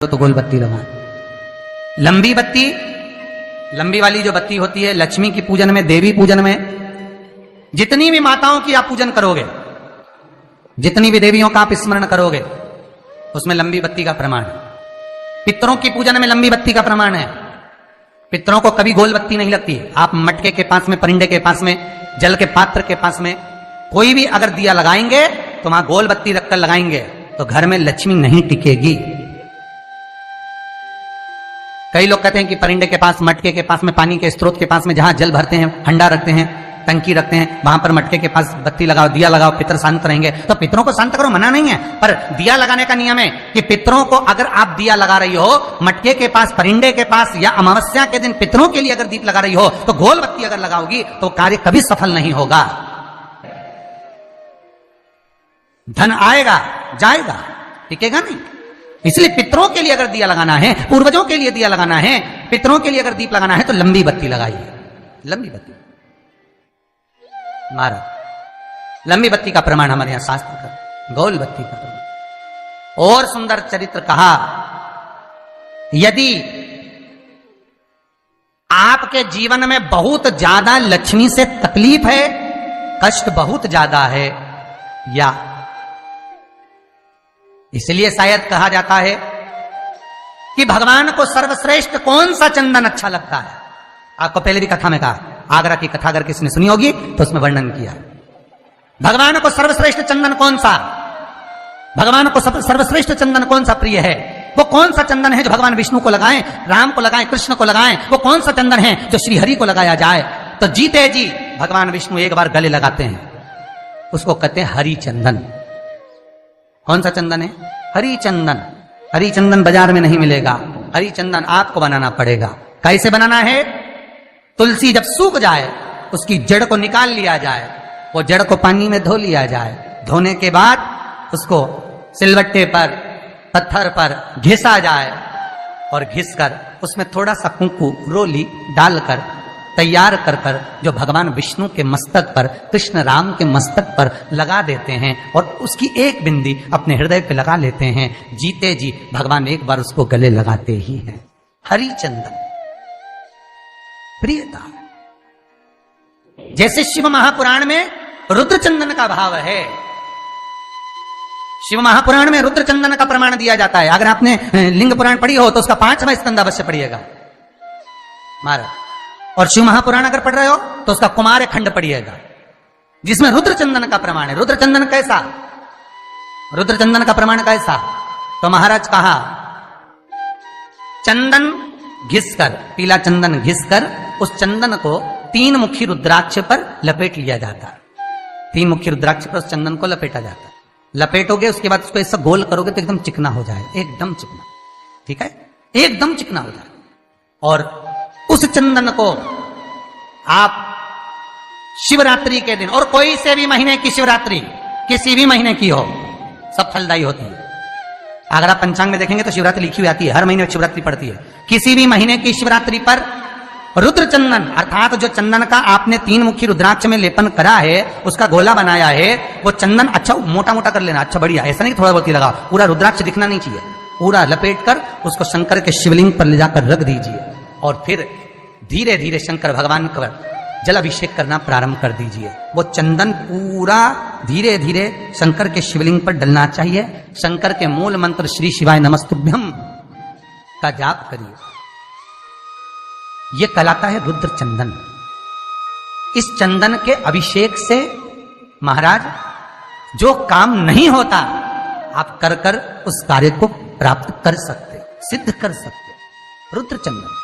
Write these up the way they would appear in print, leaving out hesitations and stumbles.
तो गोल बत्ती लगाएं। लंबी बत्ती, लंबी वाली जो बत्ती होती है लक्ष्मी की पूजन में, देवी पूजन में, जितनी भी माताओं की आप पूजन करोगे, जितनी भी देवियों का आप स्मरण करोगे, उसमें लंबी बत्ती का प्रमाण है। पितरों की पूजन में लंबी बत्ती का प्रमाण है। पितरों को कभी गोल बत्ती नहीं लगती। आप मटके के पास में, परिंदे के पास में, जल के पात्र के पास में कोई भी अगर दिया लगाएंगे तो वहां गोल बत्ती रखकर लगाएंगे तो घर में लक्ष्मी नहीं टिकेगी। कई लोग कहते हैं कि परिंदे के पास, मटके के पास में, पानी के स्रोत के पास में जहां जल भरते हैं, हंडा रखते हैं, टंकी रखते हैं, वहां पर मटके के पास बत्ती लगाओ, दिया लगाओ, पितर शांत रहेंगे। तो पितरों को शांत करो, मना नहीं है, पर दिया लगाने का नियम है कि पितरों को अगर आप दिया लगा रही हो मटके के पास, परिंदे के पास, या अमावस्या के दिन पितरों के लिए अगर दीप लगा रही हो तो गोल बत्ती अगर लगाओगी तो कार्य कभी सफल नहीं होगा। धन आएगा जाएगा, टिकेगा नहीं। इसलिए पितरों के लिए अगर दिया लगाना है, पूर्वजों के लिए दिया लगाना है, पितरों के लिए अगर दीप लगाना है तो लंबी बत्ती लगाइए। लंबी बत्ती महाराज, लंबी बत्ती का प्रमाण हमारे यहां शास्त्र का, गोल बत्ती का प्रमाण। और सुंदर चरित्र कहा, यदि आपके जीवन में बहुत ज्यादा लक्ष्मी से तकलीफ है, कष्ट बहुत ज्यादा है, या इसलिए शायद कहा जाता है कि भगवान को सर्वश्रेष्ठ कौन सा चंदन अच्छा लगता है। आपको पहले भी कथा में कहा, आगरा की कथा अगर किसी ने सुनी होगी तो उसमें वर्णन किया। भगवान को सर्वश्रेष्ठ चंदन कौन सा, भगवान को सर्वश्रेष्ठ चंदन कौन सा प्रिय है, वो कौन सा चंदन है जो भगवान विष्णु को लगाएं, राम को लगाएं, कृष्ण को लगाएं, वो कौन सा चंदन है जो श्री हरि को लगाया जाए। तो जीते जी भगवान विष्णु एक बार गले लगाते हैं, उसको कहते हैं हरि चंदन। कौन सा चंदन है? हरि चंदन। हरि चंदन बाजार में नहीं मिलेगा, हरि चंदन आपको बनाना पड़ेगा। कैसे बनाना है? तुलसी जब सूख जाए उसकी जड़ को निकाल लिया जाए, वो जड़ को पानी में धो लिया जाए, धोने के बाद उसको सिलवट्टे पर, पत्थर पर घिसा जाए और घिसकर उसमें थोड़ा सा कुंकू, रोली डालकर तैयार कर कर जो भगवान विष्णु के मस्तक पर, कृष्ण राम के मस्तक पर लगा देते हैं और उसकी एक बिंदी अपने हृदय पे लगा लेते हैं। जीते जी भगवान एक बार उसको गले लगाते ही हैं। हरि चंदन प्रियता। जैसे शिव महापुराण में रुद्र चंदन का भाव है, शिव महापुराण में रुद्र चंदन का प्रमाण दिया जाता है। अगर आपने लिंग पुराण पढ़ी हो तो उसका 5वां स्कंद अवश्य पढ़िएगा महाराज। और शिव महापुराण अगर पढ़ रहे हो तो उसका कुमार खंड पढ़िएगा, जिसमें रुद्र चंदन का प्रमाण है। रुद्र चंदन कैसा? रुद्र चंदन का प्रमाण कैसा? तो महाराज कहा, चंदन घिसकर, पीला चंदन घिसकर उस चंदन को 3 मुखी रुद्राक्ष पर लपेट लिया जाता है। 3 मुखी रुद्राक्ष पर उस चंदन को लपेटा जाता है। लपेटोगे उसके बाद उसको ऐसा गोल करोगे तो एकदम चिकना हो जाए, एकदम चिकना, ठीक है, एकदम चिकना हो जाए। और उस चंदन को आप शिवरात्रि के दिन, और कोई से भी महीने की शिवरात्रि, किसी भी महीने की हो, सब फलदायी होती है। अगर आप पंचांग में देखेंगे तो शिवरात्रि लिखी हुई आती है, हर महीने शिवरात्रि पड़ती है। किसी भी महीने की शिवरात्रि पर रुद्र चंदन, अर्थात जो चंदन का आपने 3 मुखी रुद्राक्ष में लेपन करा है, उसका गोला बनाया है, वो चंदन अच्छा मोटा मोटा कर लेना, अच्छा बढ़िया, ऐसा नहीं थोड़ा बहुत ही लगाओ, पूरा रुद्राक्ष दिखना नहीं चाहिए। पूरा लपेट कर उसको शंकर के शिवलिंग पर ले जाकर रख दीजिए और फिर धीरे धीरे शंकर भगवान का जल अभिषेक करना प्रारंभ कर दीजिए। वो चंदन पूरा धीरे धीरे शंकर के शिवलिंग पर डलना चाहिए। शंकर के मूल मंत्र श्री शिवाय नमस्तुभ्यम का जाप करिए। यह कहलाता है रुद्र चंदन। इस चंदन के अभिषेक से महाराज जो काम नहीं होता आप कर कर उस कार्य को प्राप्त कर सकते, सिद्ध कर सकते। रुद्र चंदन,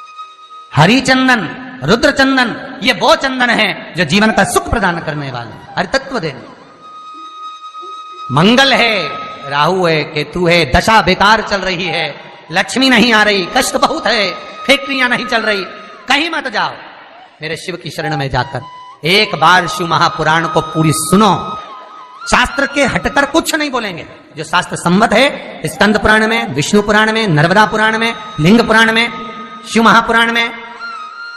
हरि चंदन, रुद्र चंदन, ये वो चंदन है जो जीवन का सुख प्रदान करने वाले, हरि तत्व देने। मंगल है, राहु है, केतु है, दशा बेकार चल रही है, लक्ष्मी नहीं आ रही, कष्ट बहुत है, फैक्ट्रियां नहीं चल रही, कहीं मत जाओ, मेरे शिव की शरण में जाकर एक बार शिव महापुराण को पूरी सुनो। शास्त्र के हटकर कुछ नहीं बोलेंगे। जो शास्त्र सम्मत है, स्कंद पुराण में, विष्णु पुराण में, नर्मदा पुराण में, लिंग पुराण में, शिव महापुराण में,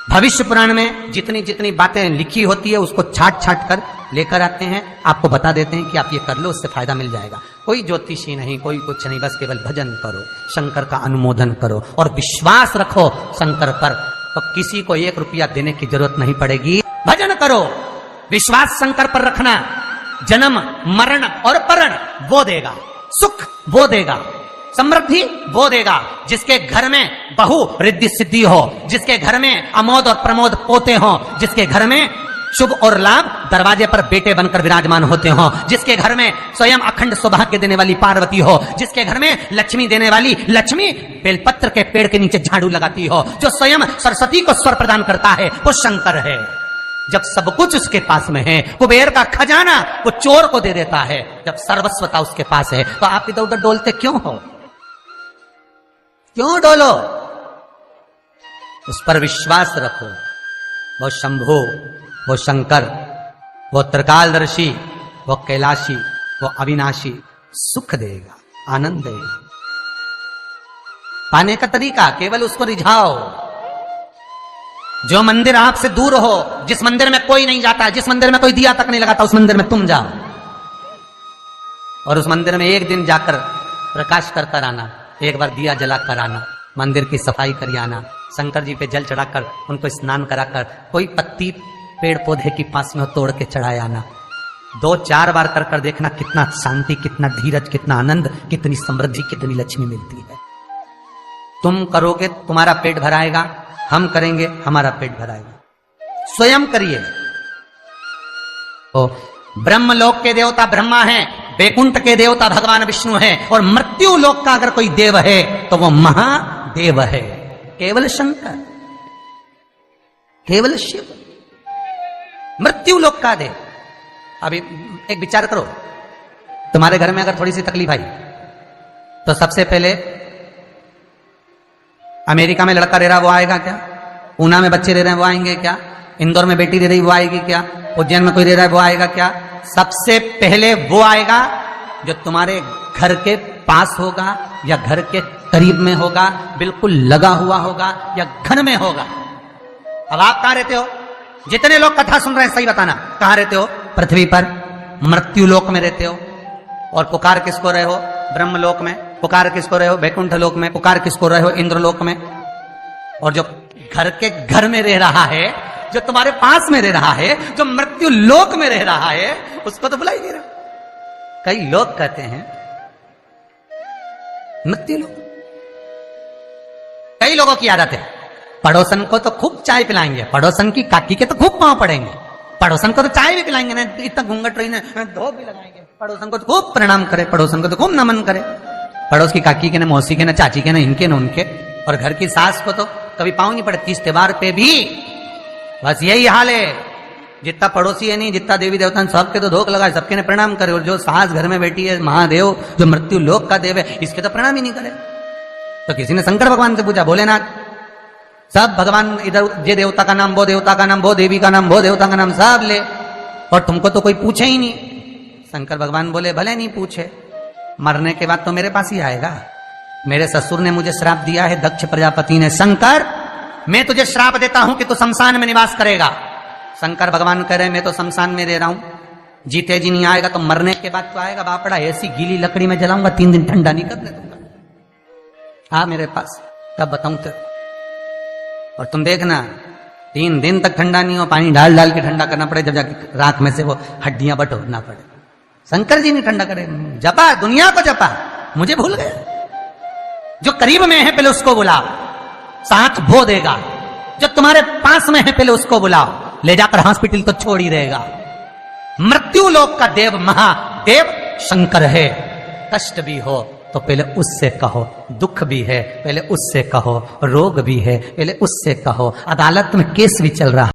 भविष्य पुराण में जितनी जितनी बातें लिखी होती है उसको छाट छाट कर लेकर आते हैं, आपको बता देते हैं कि आप ये कर लो, उससे फायदा मिल जाएगा। कोई ज्योतिषी नहीं, कोई कुछ नहीं, बस केवल भजन करो, शंकर का अनुमोदन करो और विश्वास रखो शंकर पर, तो किसी को 1 रुपया देने की जरूरत नहीं पड़ेगी। भजन करो, विश्वास शंकर पर रखना, जन्म मरण और परण वो देगा, सुख वो देगा, समृद्धि वो देगा। जिसके घर में बहु रिद्धि सिद्धि हो, जिसके घर में अमोद और प्रमोद पोते हो, जिसके घर में शुभ और लाभ दरवाजे पर बेटे बनकर विराजमान होते हो, जिसके घर में स्वयं अखंड सौभाग्य देने वाली पार्वती हो, जिसके घर में लक्ष्मी देने वाली लक्ष्मी बेलपत्र के पेड़ के नीचे झाड़ू लगाती हो, जो स्वयं सरस्वती को स्वर प्रदान करता है वो शंकर है। जब सब कुछ उसके पास में है, कुबेर का खजाना वो चोर को दे देता है, जब सर्वस्वता उसके पास है, तो आप इधर उधर डोलते क्यों हो? क्यों डोलो? उस पर विश्वास रखो। वो शंभु, वो शंकर, वो त्रिकालदर्शी, वो कैलाशी, वो अविनाशी सुख देगा, आनंद देगा। पाने का तरीका केवल उसको रिझाओ। जो मंदिर आपसे दूर हो, जिस मंदिर में कोई नहीं जाता, जिस मंदिर में कोई दिया तक नहीं लगाता, उस मंदिर में तुम जाओ और उस मंदिर में एक दिन जाकर प्रकाश करकर आना, एक बार दिया जला कर आना, मंदिर की सफाई कर आना, शंकर जी पे जल चढ़ाकर उनको स्नान कराकर, कोई पत्ती पेड़ पौधे की पास में तोड़ के चढ़ाए आना। 2-4 बार कर कर देखना कितना शांति, कितना धीरज, कितना आनंद, कितनी समृद्धि, कितनी लक्ष्मी मिलती है। तुम करोगे तुम्हारा पेट भराएगा, हम करेंगे हमारा पेट भराएगा। स्वयं करिए। तो ब्रह्मलोक के देवता ब्रह्मा हैं, वैकुंठ के देवता भगवान विष्णु हैं, और मृत्यु लोक का अगर कोई देव है तो वो महादेव है, केवल शंकर, केवल शिव, मृत्यु लोक का देव। अभी एक विचार करो, तुम्हारे घर में अगर थोड़ी सी तकलीफ आई तो सबसे पहले अमेरिका में लड़का रह रहा वो आएगा क्या? पूना में बच्चे रह रहे हैं वो आएंगे क्या? इंदौर में बेटी रह रही वो आएगी क्या? उज्जैन में कोई रह रहा है वो आएगा क्या? सबसे पहले वो आएगा जो तुम्हारे घर के पास होगा या घर के करीब में होगा, बिल्कुल लगा हुआ होगा या घर में होगा। अब आप कहां रहते हो? जितने लोग कथा सुन रहे हैं सही बताना, कहां रहते हो? पृथ्वी पर, मृत्यु लोक में रहते हो। और पुकार किसको रहे हो? ब्रह्मलोक में। पुकार किसको रहे हो? वैकुंठ लोक में। पुकार किसको रहे हो? इंद्रलोक में। और जो घर के घर में रह रहा है, जो तुम्हारे पास में रह रहा है, जो मृत्यु लोक में रह रहा है, उसको तो बुला ही नहीं रहा। कई लोग कहते हैं मृत्यु लोक। कई लोगों की आदत है, पड़ोसन को तो खूब चाय पिलाएंगे, पड़ोसन की काकी के तो खूब पांव पड़ेंगे, पड़ोसन को तो चाय भी पिलाएंगे ना, इतना घूंघट रही ना, धो भी लगाएंगे, पड़ोसन को तो खूब प्रणाम करे, पड़ोसन को तो खूब नमन करे, पड़ोस की काकी के ना, मौसी के ना, चाची के ना, इनके ना उनके। और घर की सास को तो कभी पांव नहीं पड़े, तीज त्योहार पे भी बस यही हाल है। जितना पड़ोसी है नहीं, जितना देवी देवता सबके तो धोख लगाए, सबके ने प्रणाम करे। और जो सास घर में बैठी है, महादेव जो मृत्यु लोक का देव है, इसके तो प्रणाम ही नहीं करे। तो किसी ने शंकर भगवान से पूछा, भोलेनाथ सब भगवान इधर, ये देवता का नाम, वो देवता का नाम, वो देवी का नाम, वो देवता का नाम सब ले, और तुमको तो कोई पूछे ही नहीं। शंकर भगवान बोले, भले नहीं पूछे, मरने के बाद तो मेरे पास ही आएगा। मेरे ससुर ने मुझे श्राप दिया है, दक्ष प्रजापति ने, शंकर मैं तुझे श्राप देता हूं कि तू शमशान में निवास करेगा। शंकर भगवान कह रहे, मैं तो शमशान में रह रहा हूं, जीते जी नहीं आएगा तो मरने के बाद तो आएगा। बापड़ा ऐसी गीली लकड़ी में जलाऊंगा, 3 दिन ठंडा नहीं करने दूंगा। हाँ मेरे पास, तब बताऊं तेरे। और तुम देखना 3 दिन तक ठंडा नहीं हो, पानी डाल डाल के ठंडा करना पड़े, जब जाके रात में से वो हड्डियां बटोरना पड़े। शंकर जी नहीं ठंडा करे, जपा दुनिया को जपा, मुझे भूल गया। जो करीब में है पहले उसको बुलाओ, साथ वो देगा। जो तुम्हारे पास में है पहले उसको बुलाओ, ले जाकर हॉस्पिटल तो छोड़ ही रहेगा। मृत्यु लोक का देव महादेव शंकर है। कष्ट भी हो तो पहले उससे कहो, दुख भी है पहले उससे कहो, रोग भी है पहले उससे कहो, अदालत में केस भी चल रहा